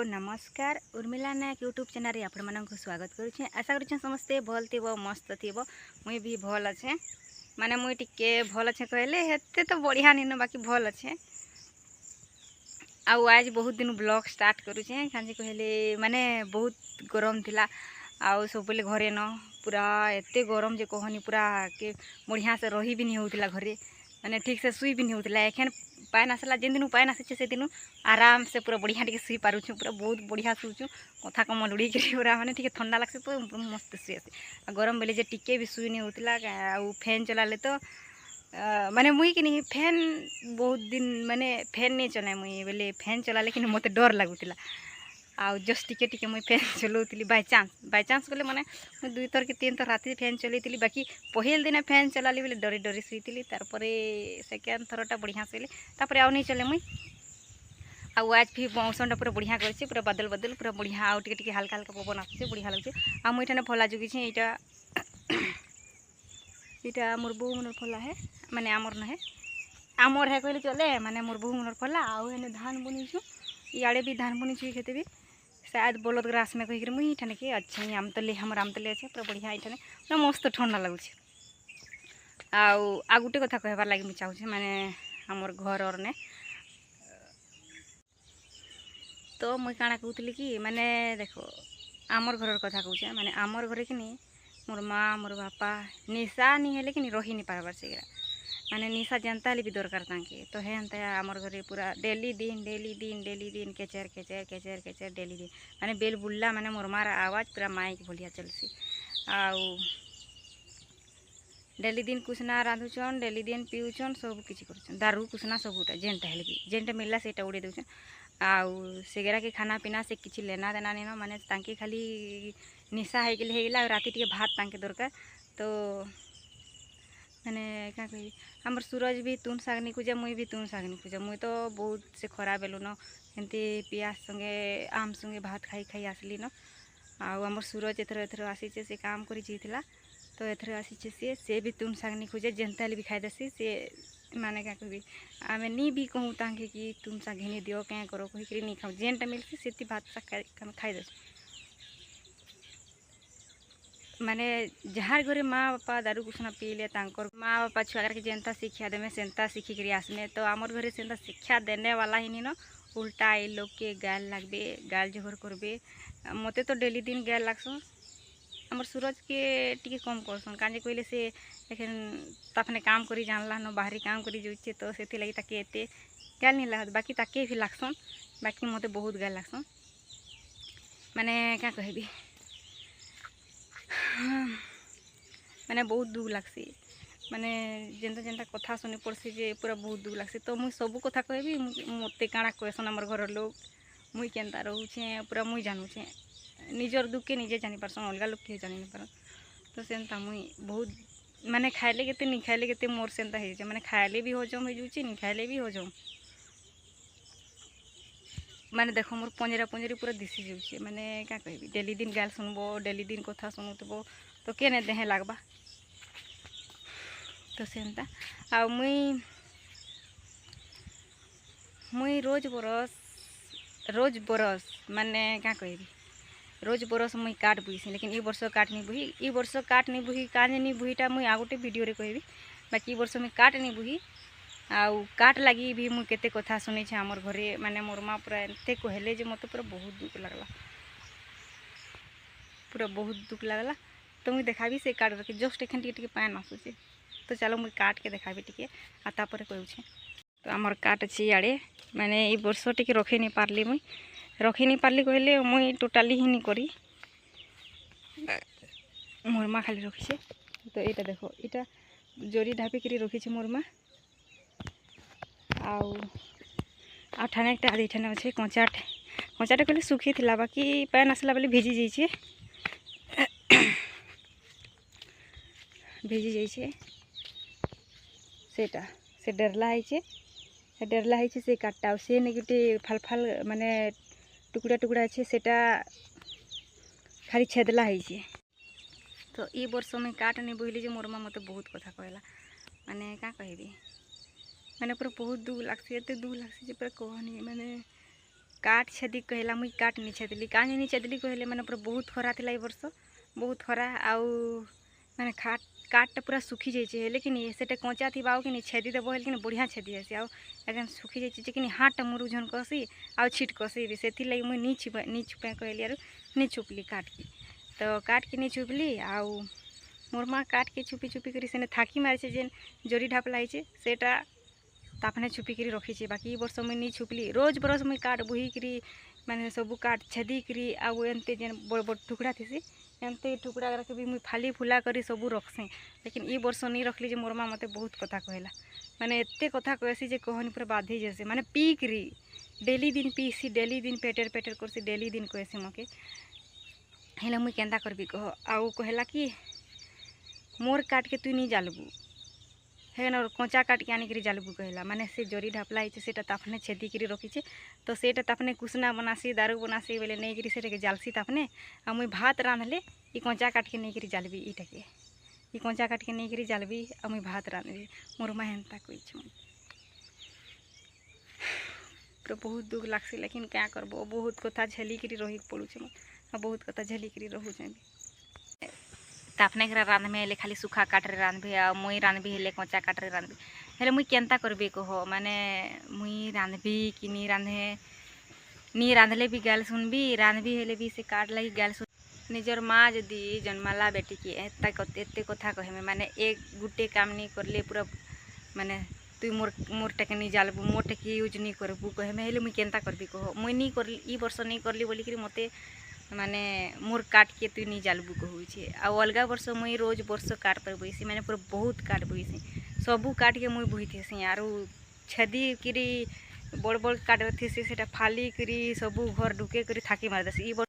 नमस्कार उर्मिला नायक YouTube channel आपण मानक स्वागत करुछे। आशा करुछे समस्ते भल थी मस्त थी मुई भी भल अच्छे माने मुई टिके भल अच्छे कहले हेते तो बढ़िया नहीं बाकी भल अच्छे। आज बहुत दिन ब्लॉग स्टार्ट करुछे कांजे कहले माने बहुत गरम थिला आउ सब बेले घरे न पूरा एते गरम जे कहनी पूरा के बढ़िया से रही भी नहीं होतिला घरे माने ठीक से सुई भी नहीं होतिला। एखन पान आसला जेन दिन पान आसे से दिन आराम से पूरा बढ़िया टिके सुई पारुछु पूरा बहुत बढ़िया सुचु कथा कम लुड़ी के पूरा माने टिके ठंडा लागसे तो मस्त सुई आसे। गरम बेले जे टिके भी सुई नहीं होतिला आ फैन चलाले तो माने मुई कि नहीं फैन बहुत दिन माने फैन नहीं चलाए मुई बेले फैन चलाले कि मते डर लागुतिला आउ जस्ट टिके टिके मुई फैन चलाउतिली बाय चांस गले माने मुई 2 थर के 3 थर राति फैन चलाइतिली बाकी पहिल दिन फैन चलाली बेले डरी डरी सुईतिली तारपरे सेकेंड थरटा बढ़िया सुईली तारपरे आउ नहीं चले मुई आज भी मौसम पूरा बढ़िया करछे पूरा बादल बादल पूरा बढ़िया आउ टिके टिके हल्का हल्का पवन आछे बढ़िया लागछे। आ मुई ठाने फला जुगिछे इटा मोर बो मनर फला है माने आमर न है आमर है कहले चले माने मोर बो मनर फला आउ हेने धान बुनीछु इयाड़े भी धान बुनीछु खेते भी शायद बलद ग्रास में कहिकर मुई ठाने के अच्छे आम तले हमर आम तले अच्छे पूरा बढ़िया इठाने पूरा मस्त ठंडा लागुछे। आ गुटे कथा कहबार लागि मुई चाहूछे माने हमर घर और ने तो मुई काଣା कहूतली कि माने देखो आमर घर कथा कहूछे माने आमर घरे कि नहीं मोर माँ मोर बापा निशा नहीं हेले कि नहीं रही नहीं पारबार से माने निशा जनता भी दरकार तांके तो हेनता आमर घरे पूरा डेली दिन केचर केचर केचर केचर डेली दिन माने बेल बुल्ला माने मोर मार आवाज पूरा माइक भलिया चलसी आउ डेली दिन कुसना रांधुचन डेली दिन पीउचन सब किछि करछन दारू कुसना सबुटा जेनटा हेले भी जेनटा मिलला सेटा उड़े देउछन आउ सेगरा के खाना पीना से किछि लेना देना नहीं न माने तांके खाली निशा हेगला राति टिके भात तांके दरकार तो माने क्या कही हमर सूरज भी तुन साग नहीं खुजा मुई भी तुन साग नहीं खुजा मुई तो बहुत से खरा बेलु न एमती पियाज संगे आम संगे भात खाई खाई आसली न आउ हमर सूरज एथर आसीचे से काम करी जीथिला तो एथर आसीचे से भी तुन साग नहीं खुजे जेनता भी खाई देसी से माने क्या कहबी आमे नी भी कहूँ तांके कि तुम साग घिनी दियो क्या करो कही नहीं खाऊ जेनटा मिलसी सेती भात साग खाई देस माने जहाँ घरे माँ बापा दारू कुसना पीले तांकर माँ बापा छुआ के जेनता शिक्षा देमे सेंता शिखी कर आसमे तो आमर घरे सेंता शिक्षा देने वाला ही नहीं न उल्टा ए लोग के गाल लागबे गाल जोहर करबे मते तो डेली दिन गाल लागसन आमर सूरज के टिके कम करसन काजे कहले से एखन ताफने काम करी जानला न बाहरी काम करी जोइछे तो सेति लागि ताके एते गाल नहीं लागत बाकी ताके भी लागसन बाकी मते बहुत गाल लागसन माने क्या कहबी माने बहुत दुख लागसी माने जेनता जेनता कथा सुनी पड़सी जे पूरा बहुत दुख लागसी तो मुई सब कथा कहबी मते काଣା कहसन हमर घर लोग मुई केनता रहूछे पूरा मुई जानूछे निजर दुख के निजे जानी पारसन अलगा लोग के जानी नहीं पारन तो सेनता मुई बहुत माने खाइले केते नहीं खाइले केते मोर सेनता हे जे माने खाइले भी हजम हो जुची नहीं खाइले भी हजम माने देखो मोर पंजरा पंजरी पूरा दिसी जाउछे माने क्या कहबी डेली दिन गाल सुनबो डेली दिन कथा सुनुतबो तो केने देहे लागबा तो सेनता आ मुई रोज बरस माने क्या कहबी रोज बरस मुई काट बुईसी लेकिन ई वर्ष काट नहीं बुही काजे नहीं बुहीटा मुई आ गोटे वीडियो रे कहबी बाकी ई वर्ष मुई काट नहीं बुही आउ काट लगी भी मुई केते कथा सुनी छे हमर घरे माने मोर माँ पूरा एते कहले जे मते पूरा बहुत दुख लागला पूरा बहुत दुख लागला तो मुई देखाबी से काट रखी जस्ट एखन टिके टिके पान आसुचे तो चलो मुई काट के देखाबी टिके आ तापरे कहूछे तो हमर काट छी आड़े माने ई वर्ष टिके रखी नहीं पारली मुई रखी नहीं पारली कहले मुई टोटाली ही नहीं करी मोर माँ खाली रखीछे तो एटा देखो एटा जोरी ढापी करी रखीछे मोर माँ आउ ठाने एक आधी ठाने अच्छे कंचाटे कहले सुखी थिला बाकी पान आसला बेले भिजी जाइछे सेटा से डेरला है से काटा से नहीं गोटे फाल फाल माने टुकड़ा टुकड़ा अच्छे सेटा खाली छेदला है तो ई वर्ष में काट नहीं बोली जे मोर माँ मते बहुत कथा कहला माने क्या कहबी माने पूरा बहुत दुख लागसी एते दुख लागसी जे पूरा कहनी माने काट छेदी कहला मुई काट नहीं छेदली काहे नहीं छेदली कहले मैंने पूरा बहुत खरा थिला ए वर्ष बहुत खरा आउ मैंने काटटा पूरा सुखी जाइए लेकिन सेटा कंचा थी आउ कि छेदी देव कि बढ़िया छेदी आसी आउ एकदम सुखी जाइए कि हाथटा मोर ओजन कसी आउ छिट कसी भी से लगी मुई नहीं छुपे कहली आर नहीं छुपली काट की तो काट के नहीं छुपली आउ मोर माँ काट के छुपी छुपी कर से थाकी मारी जेन जोरी ढापला है सेटा तापने छुपी कर रखी बाकी वर्ष मुई नहीं छुपली रोज बरस मुई काट बोही करी माने सबू काट छेदी करी आउ एमते जेन बड़ बड़ टुकड़ा थी एमते टुकड़ा के भी मुई फाली फुला करी सबू रखसी लेकिन ई वर्ष नहीं रखली जे मोर माँ मते बहुत कथा कहला माने एते कथा कहसी जे कहनी पूरा बाधी जैसे माने पी करी डेली दिन पीसी डेली दिन पेटर पेटर करसी डेली दिन कहसी मके हेला मुई केंदा करबी कह आउ कहला कि मोर काट के तू नहीं जालबू है ना कंचा काट के आनिक जालबू कहला माने से जोरी ढापला है से तापने छेदी कर रखी तो से तापने कुसना बनासी दारू बनासी बोले नहीं करी से जालसी तापने आ मुई भात रांधले ई कंचा काट के नहीं करी जालबी ईटा के ई कंचा काट के नहीं करी जालबी आ मुई भात रांधबी मोर माँ हेन्ता कही पूरा बहुत दुख लागसी लेकिन क्या करबो बहुत कथा झेली कर रही पड़ुचे बहुत कथा झेली कर रोचे तापने के रांधबे हेले खाली सुखा काटरे रांधबे आ मुई रांधबी हेले कंचा काटरे रांधबी हेले मुई केनता करबी कह माने मुई रांधबी कि नहीं रांधले भी गाल सुनबी रांधबी हेले भी से काट लगी गाल सुन निजर माँ जदि जन्माला बेटी की एते कथा कहे माने एक गुटे काम नहीं करले पूरा माने तु मोरटा के नहीं जालबू मोरटा के यूज नहीं करबू कहे हेले मुई केनता करबी कह मुई नहीं करली ई वर्ष नहीं करली बोली कि मते माने मोर काट के तु नहीं जालबू कहूचे आ अलग वर्ष मुई रोज वर्ष काट पर बोईसी मैंने पूरा बहुत काट बोईसी सबू काट के मुई बोही थी आरू छेदी करी बड़ बड़ काट थी से फाली करी सबू घर ढुके करी थाकी मार देसी।